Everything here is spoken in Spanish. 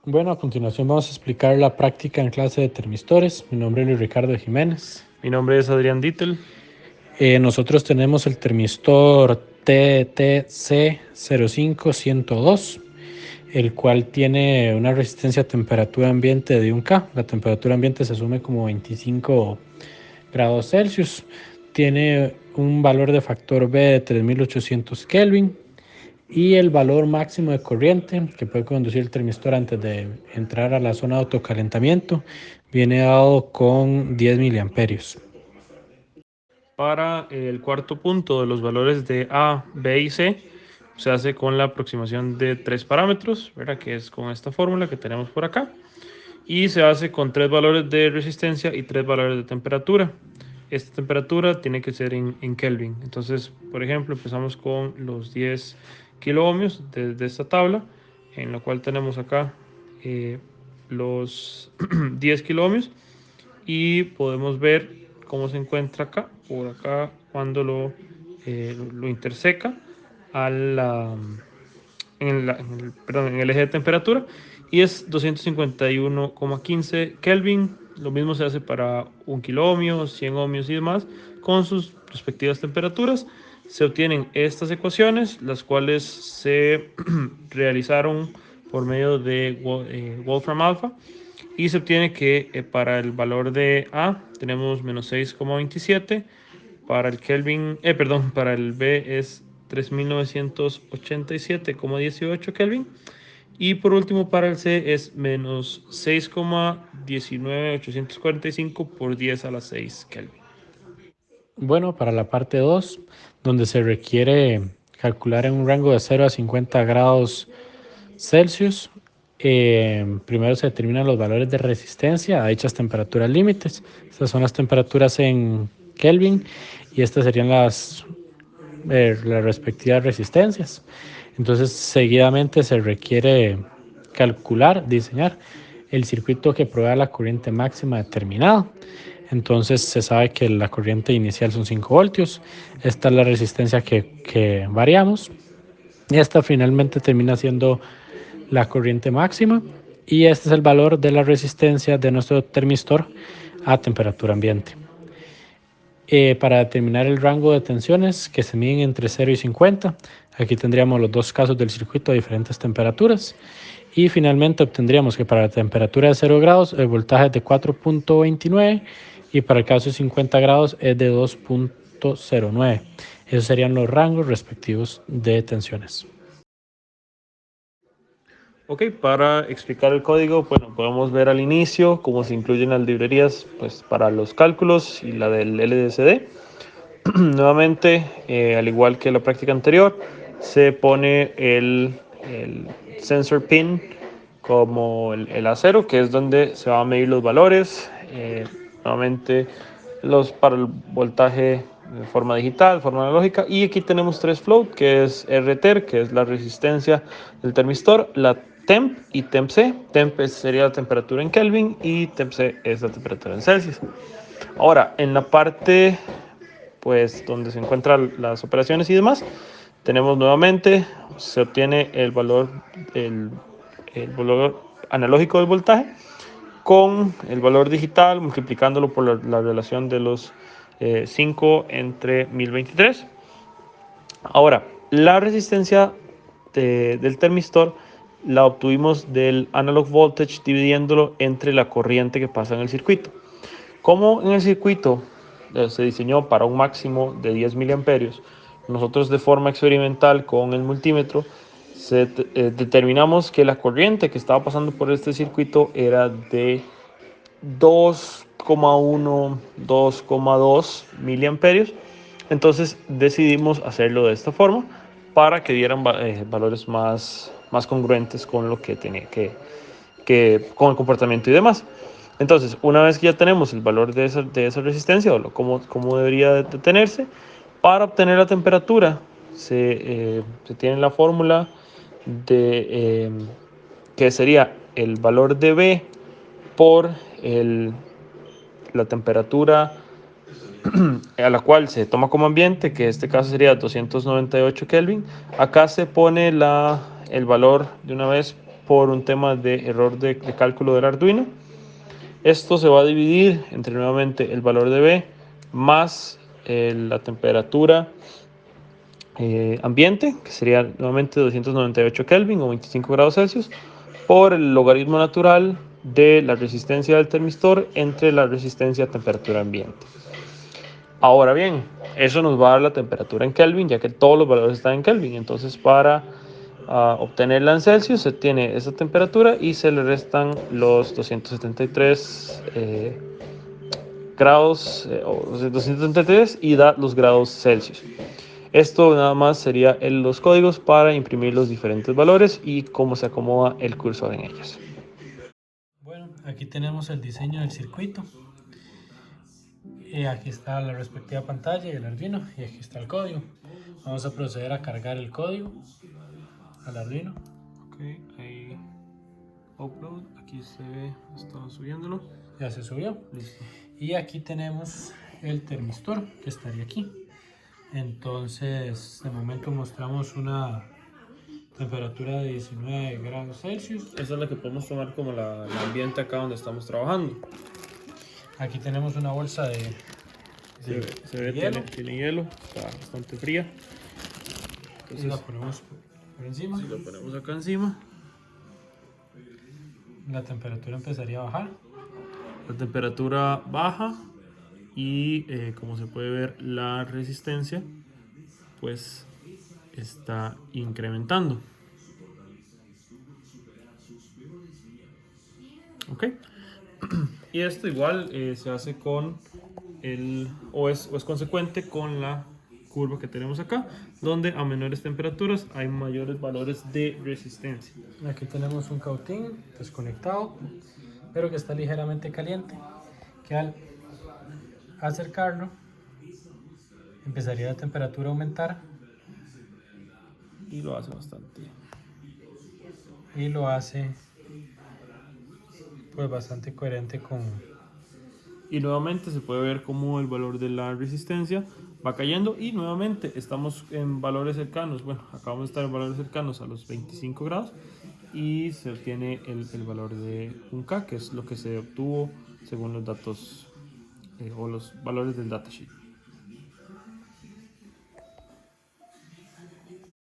Bueno, a continuación vamos a explicar la práctica en clase de termistores. Mi nombre es Luis Ricardo Jiménez. Mi nombre es Adrián Dittel. Nosotros tenemos el termistor TTC05102, el cual tiene una resistencia a temperatura ambiente de 1K. La temperatura ambiente se asume como 25 grados Celsius. Tiene un valor de factor B de 3800 Kelvin y el valor máximo de corriente que puede conducir el termistor antes de entrar a la zona de autocalentamiento viene dado con 10 miliamperios. Para el cuarto punto de los valores de A, B y C, se hace con la aproximación de tres parámetros, ¿verdad? Que es con esta fórmula que tenemos por acá. Y se hace con tres valores de resistencia y tres valores de temperatura. Esta temperatura tiene que ser en Kelvin. Entonces, por ejemplo, empezamos con los 10 kiloohmios de esta tabla, en la cual tenemos acá los 10 kiloohmios. Y podemos ver cómo se encuentra acá, por acá, cuando lo interseca a en el eje de temperatura, y es 251,15 Kelvin. Lo mismo se hace para 1 kiloohmio, 100 ohmios y demás, con sus respectivas temperaturas. Se obtienen estas ecuaciones, las cuales se realizaron por medio de Wolfram Alpha, y se obtiene que para el valor de A tenemos menos 6,27, para el Kelvin, para el B es 3987,18 Kelvin, y por último para el C es menos 6,19845 por 10 a la 6 Kelvin. Bueno, para la parte 2, donde se requiere calcular en un rango de 0 a 50 grados Celsius, primero se determinan los valores de resistencia a dichas temperaturas límites. Estas son las temperaturas en Kelvin y estas serían las respectivas resistencias. Entonces, seguidamente se requiere calcular, diseñar el circuito que provea la corriente máxima determinada. Entonces, se sabe que la corriente inicial son 5 voltios. Esta es la resistencia que variamos. Y esta finalmente termina siendo la corriente máxima. Y este es el valor de la resistencia de nuestro termistor a temperatura ambiente. Para determinar el rango de tensiones que se miden entre 0 y 50. Aquí tendríamos los dos casos del circuito a diferentes temperaturas. Y finalmente obtendríamos que para la temperatura de 0 grados el voltaje es de 4.29 y para el caso de 50 grados es de 2.09. Esos serían los rangos respectivos de tensiones. Ok, para explicar el código, bueno, podemos ver al inicio cómo se incluyen las librerías pues, para los cálculos y la del LDCD. Nuevamente, al igual que la práctica anterior, se pone el sensor pin como el A0, que es donde se van a medir los valores. Nuevamente, para el voltaje de forma digital, forma analógica. Y aquí tenemos tres float, que es RTER, que es la resistencia del termistor, la temp y temp C. Temp sería la temperatura en Kelvin y temp C es la temperatura en Celsius. Ahora, en la parte pues donde se encuentran las operaciones y demás, tenemos nuevamente, se obtiene el valor analógico del voltaje con el valor digital multiplicándolo por la relación de los 5 entre 1023. Ahora, la resistencia del termistor la obtuvimos del analog voltage dividiéndolo entre la corriente que pasa en el circuito. Como en el circuito se diseñó para un máximo de 10 miliamperios, nosotros de forma experimental con el multímetro determinamos que la corriente que estaba pasando por este circuito era de 2,1, 2,2 miliamperios. Entonces decidimos hacerlo de esta forma para que dieran valores más congruentes con lo que tenía con el comportamiento y demás. Entonces, una vez que ya tenemos el valor de esa resistencia o cómo debería de tenerse, para obtener la temperatura se tiene la fórmula que sería el valor de B por la temperatura a la cual se toma como ambiente, que en este caso sería 298 Kelvin. Acá se pone el valor de una vez por un tema de error de cálculo del Arduino. Esto se va a dividir entre nuevamente el valor de B más la temperatura ambiente, que sería nuevamente 298 Kelvin o 25 grados Celsius, por el logaritmo natural de la resistencia del termistor entre la resistencia a temperatura ambiente. Ahora bien, eso nos va a dar la temperatura en Kelvin, ya que todos los valores están en Kelvin. Entonces, para obtenerla en Celsius, se tiene esa temperatura y se le restan los 273 grados, o 273 y da los grados Celsius. Esto nada más sería los códigos para imprimir los diferentes valores y cómo se acomoda el cursor en ellos. Bueno, aquí tenemos el diseño del circuito. Aquí está la respectiva pantalla y el Arduino, y aquí está el código. Vamos a proceder a cargar el código al Arduino. Ok, ahí upload, aquí se ve, estaba subiéndolo. Ya se subió. Listo. Y aquí tenemos el termistor que estaría aquí. Entonces, de momento mostramos una temperatura de 19 grados Celsius. Esa es la que podemos tomar como la ambiente acá donde estamos trabajando. Aquí tenemos una bolsa de Se ve, hielo. tiene hielo, está bastante fría. Entonces la ponemos por encima. Si lo ponemos acá encima, La temperatura empezaría a bajar. la temperatura baja y como se puede ver, la resistencia pues está incrementando. Ok. Y esto igual se hace con o es consecuente con la curva que tenemos acá, donde a menores temperaturas hay mayores valores de resistencia. Aquí tenemos un cautín desconectado, pero que está ligeramente caliente, que al acercarlo empezaría la temperatura a aumentar Y lo hace bastante. y lo hace pues bastante coherente con... Y nuevamente se puede ver cómo el valor de la resistencia va cayendo y nuevamente estamos en valores cercanos. Bueno, acabamos de estar en valores cercanos a los 25 grados y se obtiene el valor de 1K, que es lo que se obtuvo según los datos o los valores del datasheet.